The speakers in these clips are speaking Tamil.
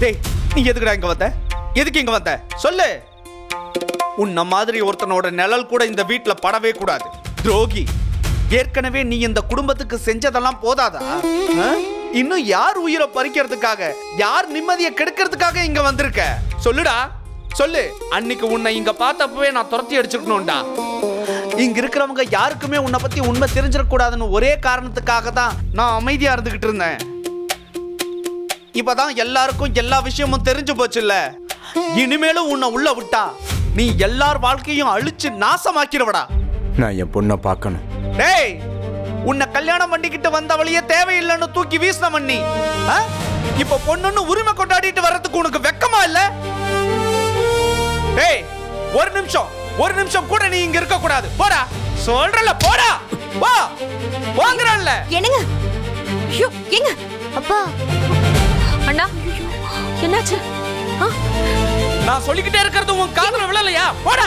டேய், நீ எதுக்குடா இங்க வந்த? எதுக்கு இங்க வந்த சொல்லு. உன்ன மாதிரி ஒருத்தனோட நிழல் கூட இந்த வீட்டுல படவே கூடாது. துரோகி. ஏற்கனவே நீ இந்த குடும்பத்துக்கு செஞ்சதெல்லாம் போதாதா? இன்னும் யார் உயிரை பறிக்கிறதுக்காக, யார் நிம்மதியை கெடுக்கிறதுக்காக இங்க வந்திருக்க? சொல்லுடா, சொல்லு. அன்னைக்கு உன்னை இங்க பார்த்தப்பவே நான் துரத்தி அடிச்சிருக்கணும்டா. இங்க இருக்கிறவங்க யாருக்குமே உன்னை பத்தி உண்மை தெரிஞ்சிடக்கூடாதுன்னு ஒரே காரணத்துக்காக தான் நான் அமைதியா இருந்துகிட்டு இருந்தேன். இப்பதான் எல்லாருக்கும் எல்லா விஷயமும் தெரிஞ்சு போச்சுல்ல. இனிமேலும் உன்னை உள்ள விட்டா நீ எல்லார் வாழ்க்கையும் அழிச்சு நாசமாக்கிடுவடா. நான் என் பொண்ணை பார்க்கணும். டேய், உன்னை கல்யாணம் பண்ணிக்கிட்டு வந்தவளையே தேவையில்லைன்னு தூக்கி வீசின மண்ணி, இப்ப பொண்ணுன்னு உரிமை கொண்டாடிட்டு வர்றதுக்கு உனக்கு வெக்கமா இல்ல? டேய், ஒரு நிமிஷம் கூட நீ இங்க இருக்க கூடாது. போடா, சொல்றல போடா. வா, வாங்குறல்ல. என்னங்க? ஐயோ, எங்க? அப்பா. அண்ணா, என்னாச்சு? நான் சொல்லிக்கிட்டே இருக்கிறது உன் காதுல விழலையா? போடா.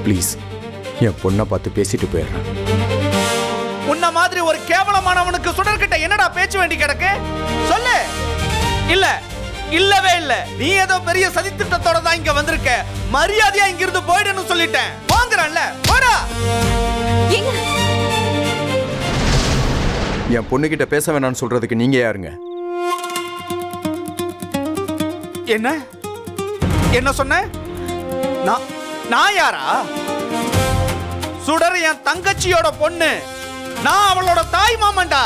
ப்ளீஸ், என் பொண்ணை பார்த்து பேசிட்டு போயிடுறேன். உன்ன மாதிரி ஒரு கேவலமானவனுக்கு சுடர்கிட்ட என்னடா பேச்சு வேண்டி கிடக்கு? சொல்லு. இல்ல, இல்லவே இல்ல. நீ ஏதோ பெரிய சதித்திட்டத்தோட தான் இங்க வந்திருக்க. மரியாதையா இங்க இருந்து போயிடுன்னு சொல்லிட்டேன். வாங்குறல்ல, போடா. என் பொண்ணுகிட்ட பேச வேணாம்னு சொல்றதுக்கு நீங்க யாருங்க? என்ன என்ன சொன்ன? நான் யாரா? சுடர் என் தங்கச்சியோட பொண்ணு. நான் அவளோட தாய் மாமன்டா.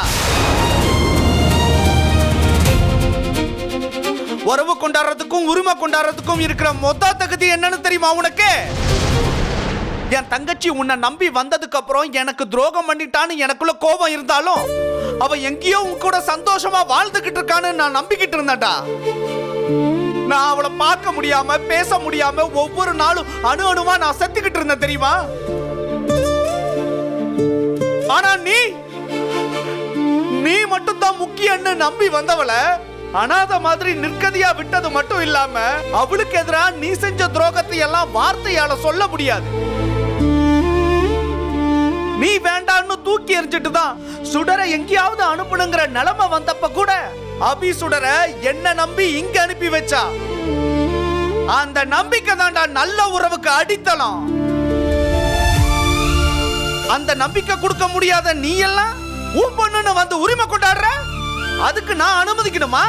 உறவு கொண்டாடுறதுக்கும் உரிமை கொண்டாடுறதுக்கும் இருக்கிற மொத்த தகுதி என்னன்னு தெரியுமா உனக்கு? என் தங்கச்சி உன்னை நம்பி வந்ததுக்கு அப்புறம் எனக்கு துரோகம் பண்ணிட்டான்னு எனக்குள்ள கோபம் இருந்தாலும் அவ எங்கேயோ உன் கூட சந்தோஷமா வாழ்ந்துகிட்டு இருக்கான்னு நான் நம்பிக்கிட்டு இருந்தேன்டா. நான் அவளை பார்க்க முடியாம பேச முடியாம ஒவ்வொரு நாளும் அணு அணுவா நான் செத்துக்கிட்டு இருந்தேன் தெரியுமா? ஆனா நீ மட்டும் தான் முக்கியன்னு நம்பி வந்தவள அனாத மாதிரி நிற்கதியா விட்டது மட்டும் இல்லாம அவளுக்கு எதிரா நீ செஞ்ச துரோகத்தை எல்லாம் வார்த்தையால சொல்ல முடியாது. நீ வேண்டான்னு தூக்கி எறிஞ்சிட்டு தான் சுடரை எங்கேயாவது அனுப்பணுங்கிற நிலைமை வந்தப்ப கூட அபி சுடரை என்ன நம்பி இங்க அனுப்பி வச்சா. அந்த நம்பிக்கை தான்டா நல்ல உறவுக்கு அடித்தளம். அந்த நம்பிக்கை கொடுக்க முடியாத நீ எல்லாம் உன் பொண்ணுன்னு வந்து உரிமை கொண்டாடுற. அதுக்கு நான் அனுமதிக்கணுமா?